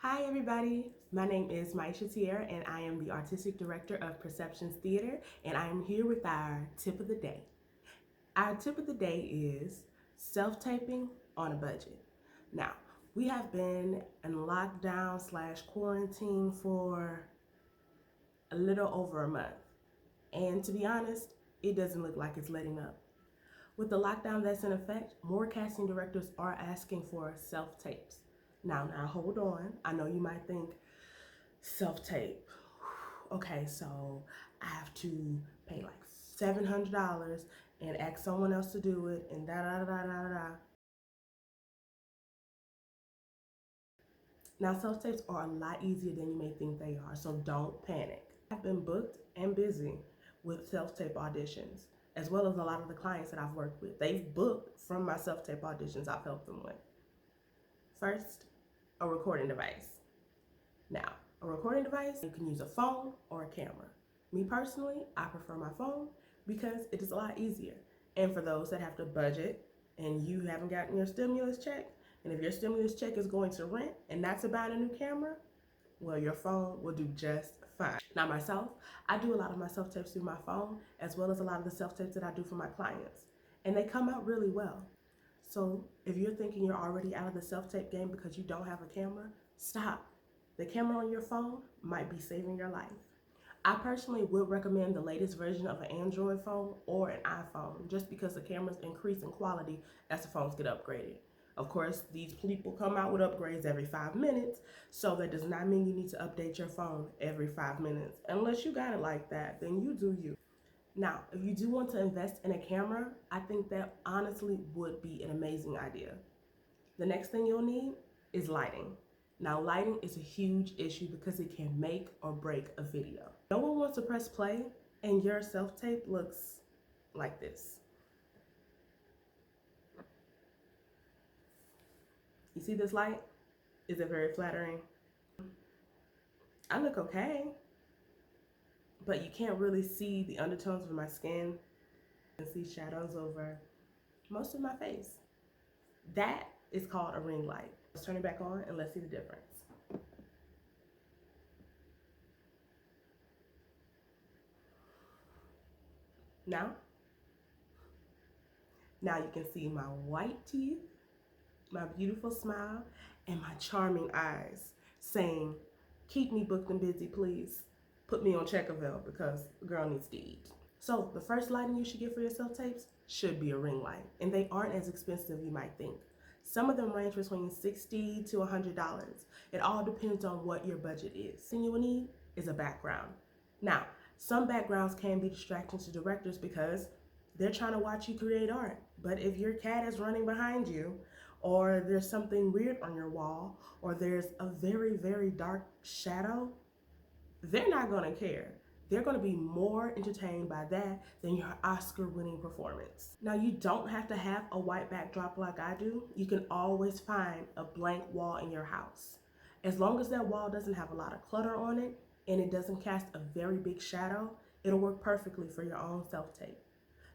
Hi everybody, my name is Maisha Tier and I am the Artistic Director of Perceptions Theater, and I am here with our tip of the day. Our tip of the day is self-taping on a budget. Now, we have been in lockdown / quarantine for a little over a month, and to be honest, it doesn't look like it's letting up. With the lockdown that's in effect, more casting directors are asking for self-tapes. Now hold on. I know you might think, self-tape. Okay, so I have to pay like $700 and ask someone else to do it and da da da da da da. Now, self-tapes are a lot easier than you may think they are, so don't panic. I've been booked and busy with self-tape auditions, as well as a lot of the clients that I've worked with. They've booked from my self-tape auditions I've helped them with. First, a recording device. Now, a recording device, you can use a phone or a camera. Me personally, I prefer my phone because it is a lot easier. And for those that have to budget and you haven't gotten your stimulus check, and if your stimulus check is going to rent and not to buy a new camera, well, your phone will do just fine. Now myself, I do a lot of my self-tapes through my phone, as well as a lot of the self-tapes that I do for my clients. And they come out really well. So if you're thinking you're already out of the self-tape game because you don't have a camera, stop. The camera on your phone might be saving your life. I personally would recommend the latest version of an Android phone or an iPhone, just because the cameras increase in quality as the phones get upgraded. Of course, these people come out with upgrades every 5 minutes, so that does not mean you need to update your phone every 5 minutes. Unless you got it like that, then you do you. Now, if you do want to invest in a camera, I think that honestly would be an amazing idea. The next thing you'll need is lighting. Now, lighting is a huge issue because it can make or break a video. No one wants to press play and your self-tape looks like this. You see this light? Is it very flattering? I look okay, but you can't really see the undertones of my skin. You can see shadows over most of my face. That is called a ring light. Let's turn it back on and let's see the difference. Now, now you can see my white teeth, my beautiful smile, and my charming eyes saying, keep me booked and busy, please. Put me on Checkerville because the girl needs to eat. So the first lighting you should get for your self-tapes should be a ring light, and they aren't as expensive as you might think. Some of them range between $60 to $100. It all depends on what your budget is. The thing you will need is a background. Now, some backgrounds can be distracting to directors because they're trying to watch you create art. But if your cat is running behind you, or there's something weird on your wall, or there's a very, very dark shadow, they're not gonna care. They're gonna be more entertained by that than your Oscar-winning performance. Now, you don't have to have a white backdrop like I do. You can always find a blank wall in your house. As long as that wall doesn't have a lot of clutter on it and it doesn't cast a very big shadow, it'll work perfectly for your own self-tape.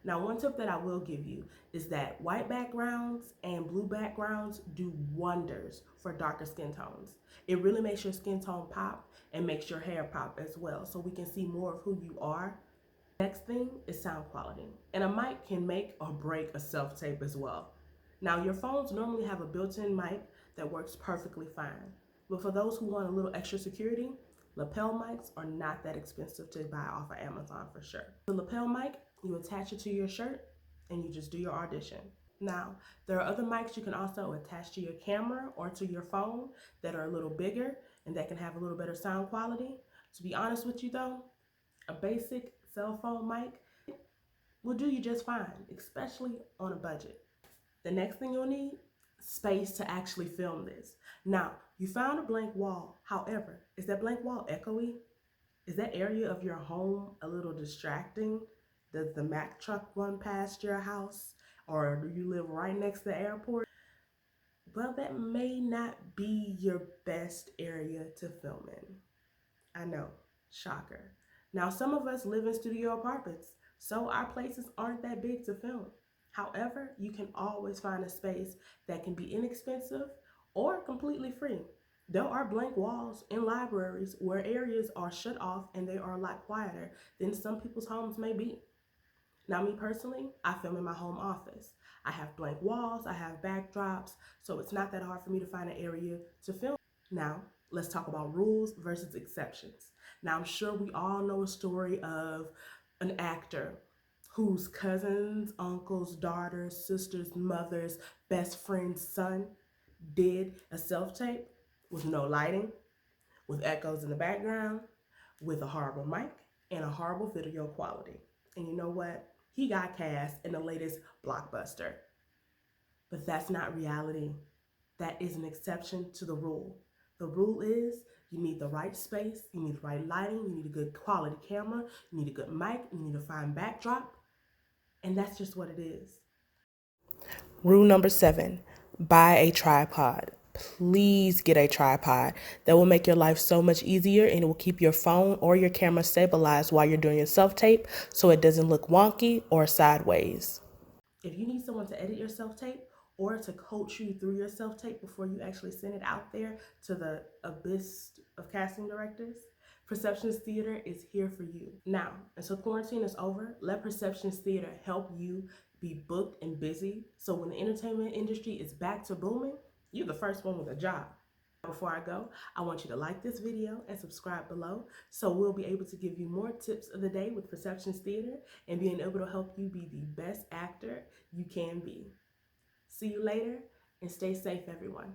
Now, one tip that I will give you is that white backgrounds and blue backgrounds do wonders for darker skin tones. It really makes your skin tone pop and makes your hair pop as well, so we can see more of who you are. Next thing is sound quality. And a mic can make or break a self-tape as well. Now, your phones normally have a built-in mic that works perfectly fine. But for those who want a little extra security, lapel mics are not that expensive to buy off of Amazon for sure. The lapel mic, you attach it to your shirt and you just do your audition. Now, there are other mics you can also attach to your camera or to your phone that are a little bigger and that can have a little better sound quality. To be honest with you though, a basic cell phone mic will do you just fine, especially on a budget. The next thing you'll need, space to actually film this. Now, you found a blank wall. However, is that blank wall echoey? Is that area of your home a little distracting? Does the Mack truck run past your house? Or do you live right next to the airport? Well, that may not be your best area to film in. I know, shocker. Now, some of us live in studio apartments, so our places aren't that big to film. However, you can always find a space that can be inexpensive or completely free. There are blank walls in libraries where areas are shut off and they are a lot quieter than some people's homes may be. Now, me personally, I film in my home office. I have blank walls, I have backdrops, so it's not that hard for me to find an area to film. Now, let's talk about rules versus exceptions. Now, I'm sure we all know a story of an actor whose cousins, uncles, daughters, sisters, mothers, best friend's son did a self tape with no lighting, with echoes in the background, with a horrible mic, and a horrible video quality. And you know what? He got cast in the latest blockbuster. But that's not reality. That is an exception to the rule. The rule is you need the right space, you need the right lighting, you need a good quality camera, you need a good mic, you need a fine backdrop, and that's just what it is. Rule number 7, buy a tripod. Please get a tripod. That will make your life so much easier and it will keep your phone or your camera stabilized while you're doing your self tape so it doesn't look wonky or sideways. If you need someone to edit your self tape or to coach you through your self tape before you actually send it out there to the abyss of casting directors, Perceptions Theater is here for you. Now, until quarantine is over, let Perceptions Theater help you be booked and busy so when the entertainment industry is back to booming, you're the first one with a job. Before I go, I want you to like this video and subscribe below so we'll be able to give you more tips of the day with Perceptions Theater and being able to help you be the best actor you can be. See you later and stay safe, everyone.